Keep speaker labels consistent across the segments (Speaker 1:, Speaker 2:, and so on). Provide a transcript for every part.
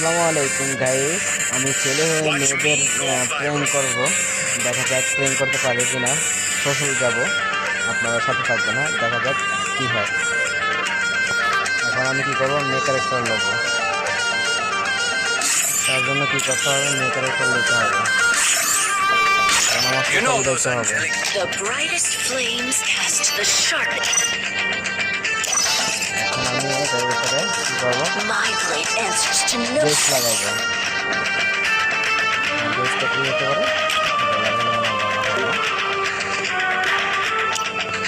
Speaker 1: আসসালামু আলাইকুম গাইস। আমি ছেলে হয়ে মেয়েদের প্রেম করব। দেখা যাক প্রেম করতে পারি কিনা। শ্বশুর যাব, আপনারা সাথে থাকবেন। না দেখা যাক কি হয়। এখন আমি কি করবো, মেয়ে ক্যারেক্টার নেব। তার জন্য কি করতে হবে, মেয়ে ক্যারেক্টার নিতে হবে, কারণ আমার
Speaker 2: You know
Speaker 1: শ্বশুর
Speaker 2: those
Speaker 1: দেখতে হবে।
Speaker 2: angelic.
Speaker 3: The brightest flames cast the sharpest.
Speaker 1: এখন আমি এটার ভিতরে কি করবো,
Speaker 3: My blade answers to no.
Speaker 1: Dress লাগাবো। ড্রেসটা কি হতে পারে, এটা লাগালে মনে হয় ভালো হবে।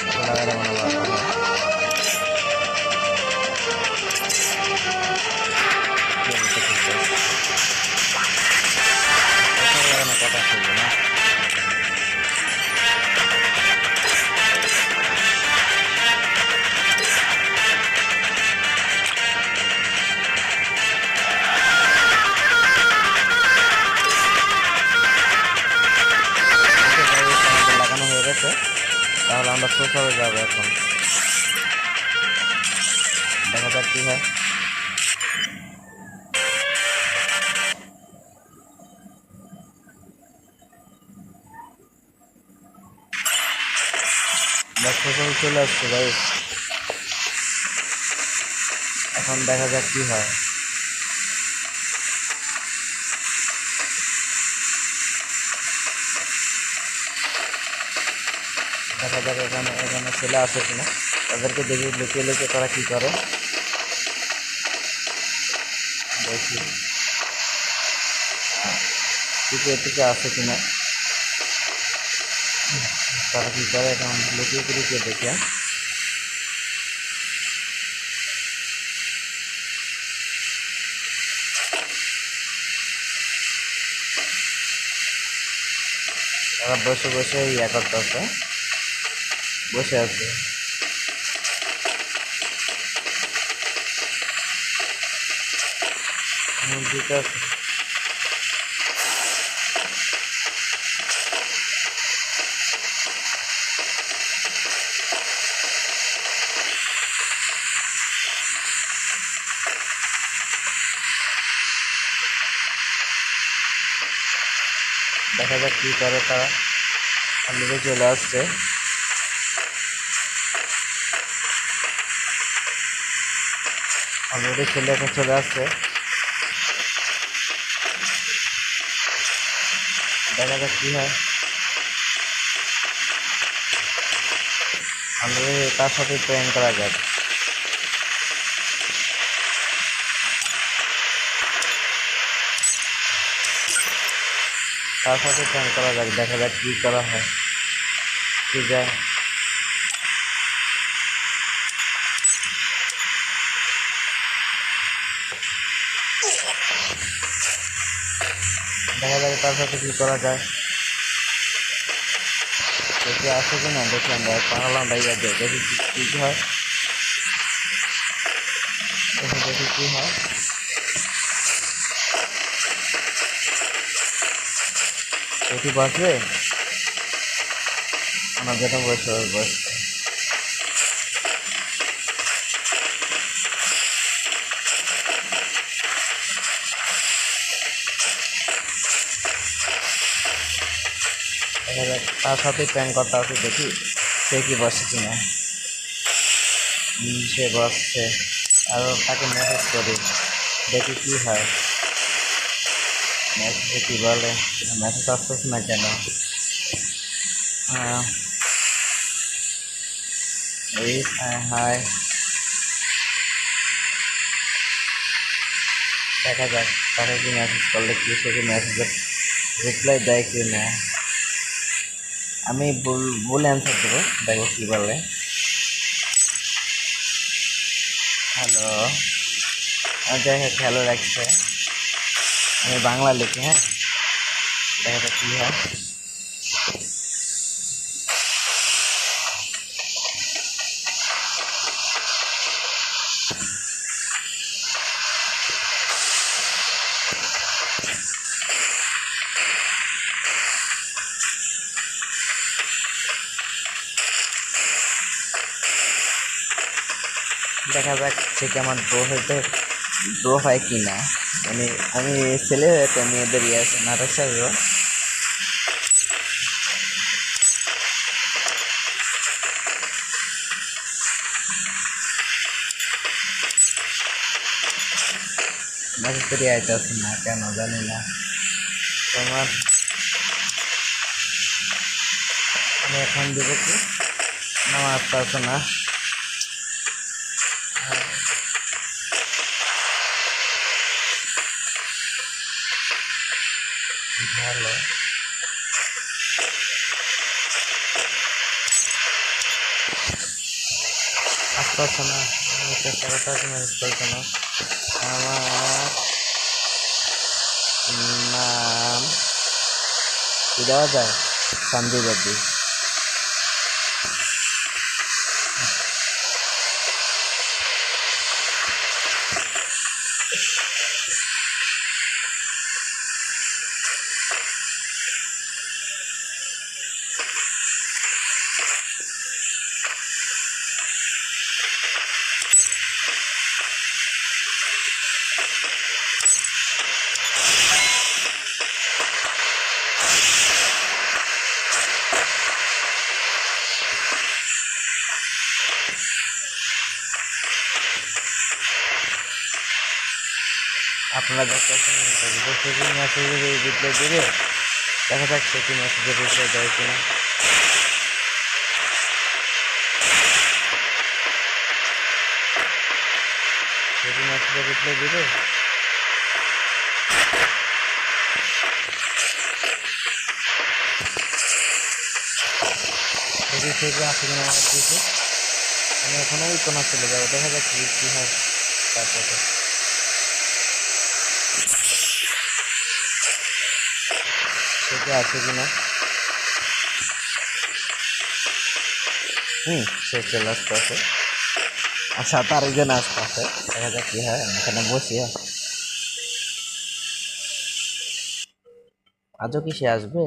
Speaker 1: এটা লাগালে মনে হয় ভালো হয়। কি বলতে চাইছে? কথা লাগানো কথা শুনবে না। ওকে গাইস, আমাদের লাগানো হয়ে গেছে। তাহলে আমরা সোফাতে যাবো এখন। দেখা যাক কি হয়। সোফাতে চলে আসছে গাইস। এখন দেখা যাক কি হয়। দেখা যাক এখানে এখানে ছেলে আসে কিনা। তাদেরকে দেখি লুকিয়ে লুকিয়ে তারা কি করে, দেখি লুকিয়ে টুকিয়ে আসে কিনা, তারা কি করে। এখন লুকিয়ে লুকিয়ে দেখে তারা বসে বসে ইয়া করতেছে, বসে আছে। দিতে আছে। দেখা যাক কি করে তারা। অলরেডি চলে আসছে। অলরেডি ছেলে এখন চলে আসছে। দেখা যাক কি হয়। অলরেডি তার সাথে প্রেম করা যাক। তার সাথে প্রেম করা যাক, দেখা যাক কি করা হয়, কি যায়। দেখা যাক তার সাথে কি করা যায়। দেখি আসে কি না, দেখি আমরা পাহাড়লাম বাইরে যাই, দেখি কি কি হয়। দেখি দেখি কি হয়। দেখি বসবে, আমার যেটা বসে বসছে। দেখা যাক তার সাথে প্ল্যান করতে আছে, দেখি সে কি বসে কিনা। সে বসছে, আর তাকে মেসেজ করি, দেখি কি হয়। মেসেজে কি বলে, মেসেজ আসতেছে না কেন। এই হাই, দেখা যাক তাকে কি মেসেজ করলে কি সে কি মেসেজের রিপ্লাই দেয় কি না। আমি ভুল অ্যান্সার দেবো, দেখো কি বলে। হ্যালো, যাই হোক হ্যালো রাখছে। আমি বাংলা লিখি, হ্যাঁ, দেখা যাক কি হয়। দেখা যাক সে কি আমার বউ হইতে ড্র হয় কি না, মানে আমি ছেলে হয়ে তো মেয়েদের নাটক সাজবো। মেসেজ আইতেছে না কেন জানি না তোমার। আমি এখন দেবো কি নামাজ আসতেছে না। ভালো আসতেছে না, আমি চেষ্টা করতেছি মেসেজ করতে না। আমার নাম কি দেওয়া যায়? সন্দীপ রেড্ডি। আপনারা দেখতেছেন সে কি মেসেজের রিপ্লাই দেবে, দেখা যাক সে কি মেসেজের রিপ্লাই দেয় কিনা। সে কি মেসেজের রিপ্লাই দেবে? দেখি সে কি আসে কিনা আমার কিছু। আমি এখন ওই কোনো চলে যাবো, দেখা যাক কি হয় তারপরে। সে কি আছে কিনা। সে চলে আসতে আছে। আচ্ছা তার একজন আসতে আছে, দেখা যাক কি হয়। আমি এখানে বসি। আজও কি সে আসবে?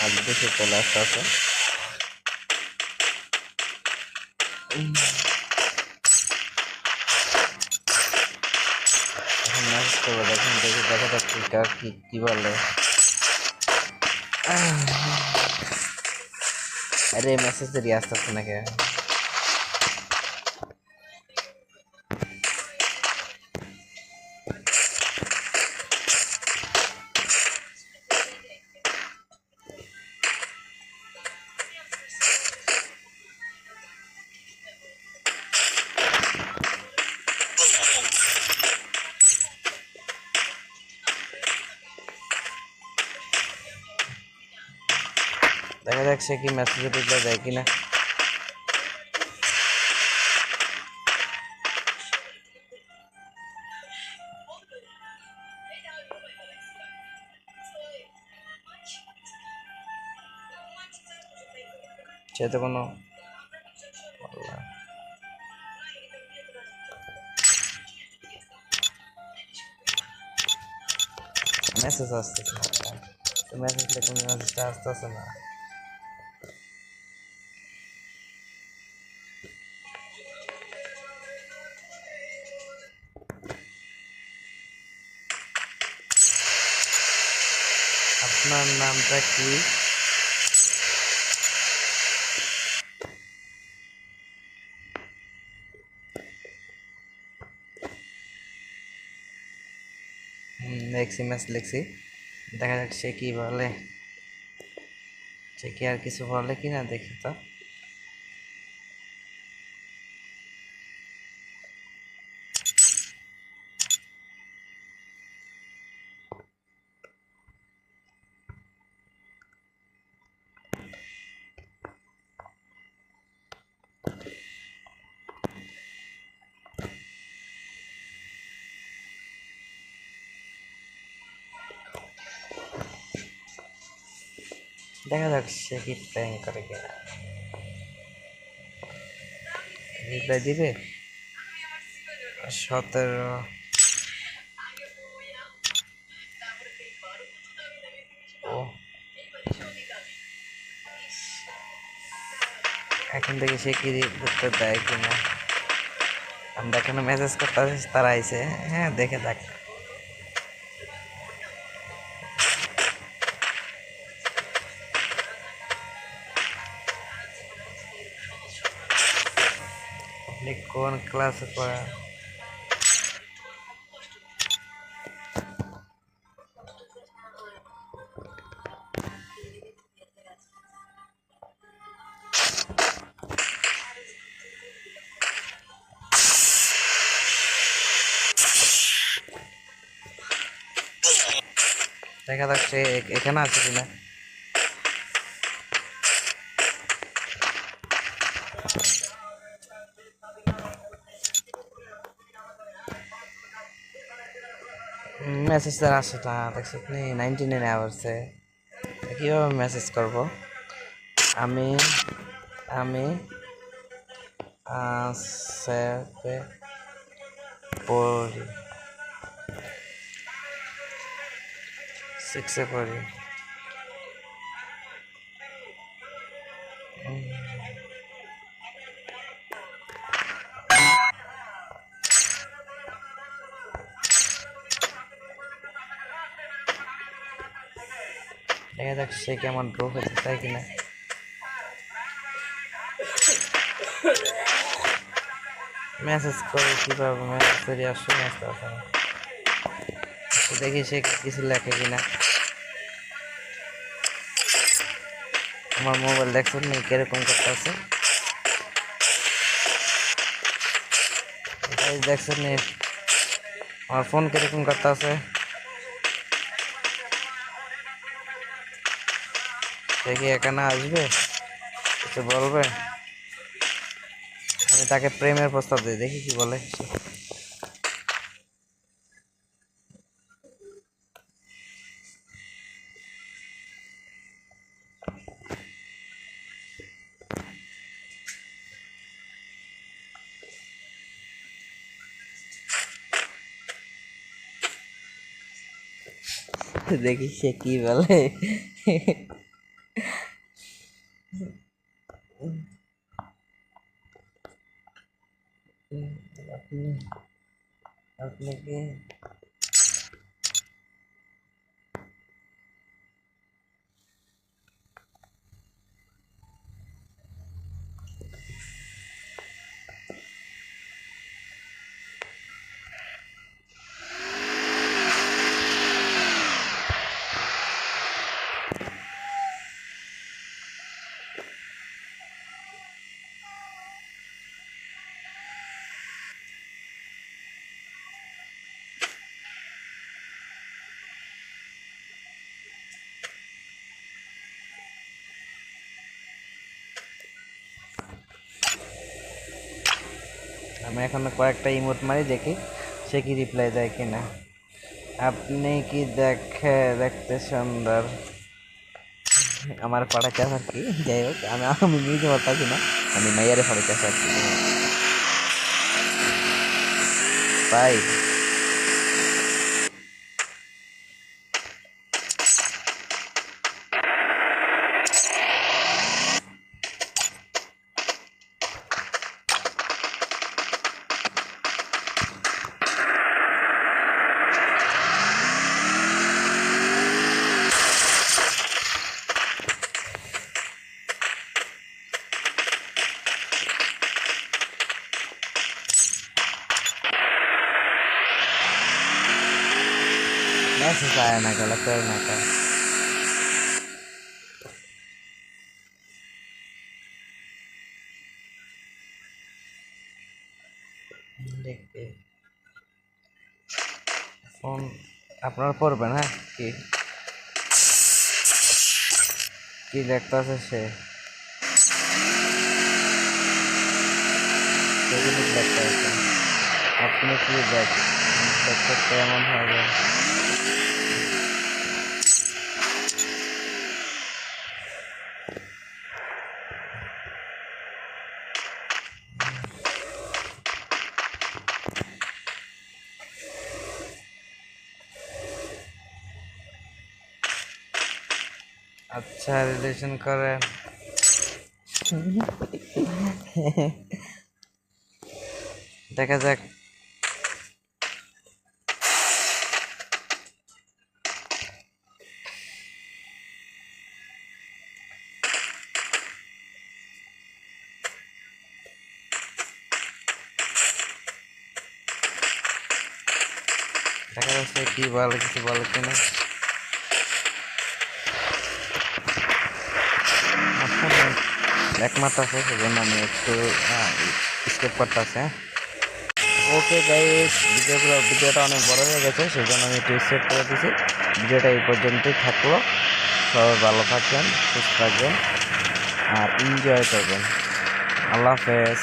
Speaker 1: আজকে সে চলে আসতে আছে। এখন মেসেজ করবো, দেখুন দেখে দেখা যাক কি বলে। আরে মেসেজ দিয়ে আসতেছে নাকি? দেখা যাক সে কি মেসেজে রিপ্লাই দেয় কিনা। সে তো কোনো মেসেজ আসতেছে না, মেসেজ দেখুন মেসেজটা আসতেছে না। আপনার নামটা কি? লিখছি, মেসেজ লিখছি, দেখা যাক সে কি বলে। সে কি আর কিছু বলে কিনা দেখি তো। দেখা যাক সে কি প্র্যাঙ্ক করে কিনা। রিপ্লাই দিবে 17। ও এখন দেখি সে কি উত্তর দেয় কিনা। আমরা এখানে মেসেজ করতে আসি, তারা আইছে। হ্যাঁ, দেখে দেখ। আপনি কোন ক্লাসে পড়া? দেখা যাক সে এখানে আছে কিনা। মেসেজ তার আসে না, দেখছি আপনি 99 আওয়ার্সে কীভাবে মেসেজ করব? আমি আমি সেভে পড়ি, 6-এ পড়ি। দেখা যাক সে কেমন ড্র হতে চায় কিনা। মেসেজ করে কীভাবে মেসেজ করি, আসলে আসতে আসে না। দেখি সে কিছু লেখে কিনা। আমার মোবাইল দেখছেন নি কিরকম করতে আছে, দেখছেন নি আমার ফোন কিরকম করতে আছে। দেখি এখানে আসবে, কিছু বলবে। আমি তাকে প্রেমের প্রস্তাব দিই, দেখি কি বলে। দেখি সে কি বলে। আপনি আপনি কি আমি এখন কয়েকটা ইমোট মারি, দেখি সে কি রিপ্লাই দেয় কিনা। আপনি কি দেখতে সুন্দর, আমার পড়াইতে আর কি। যাই হোক, আমি নিজে বলতেছি না, আমি মাইয়ারে পড়াইতেছি আর কি। তাই মেসেজ আয় না গেল, তোর না কা। দেখতে ফোন আপনারা পড়বেন। হ্যাঁ, কি কি দেখতেছে সে, দেখতে আছে। আপনি কি দেখতে কেমন হবে? আচ্ছা, রিলেশন করেন। দেখা যাক। দেখা যাচ্ছে কি ভালো কিছু ভালো কিনা। একমাত্র আছে সেজন্য আমি একটু স্কিপ করতেছি। ওকে গাইস, ভিডিওটা অনেক বড় হয়ে গেছে, সেজন্য আমি একটু স্কিপ করে দিয়েছি। ভিডিওটা এই পর্যন্তই থাকলো। সবাই ভালো থাকবেন, সুস্থ থাকবেন আর এনজয় করবেন। আল্লাহ হাফেজ।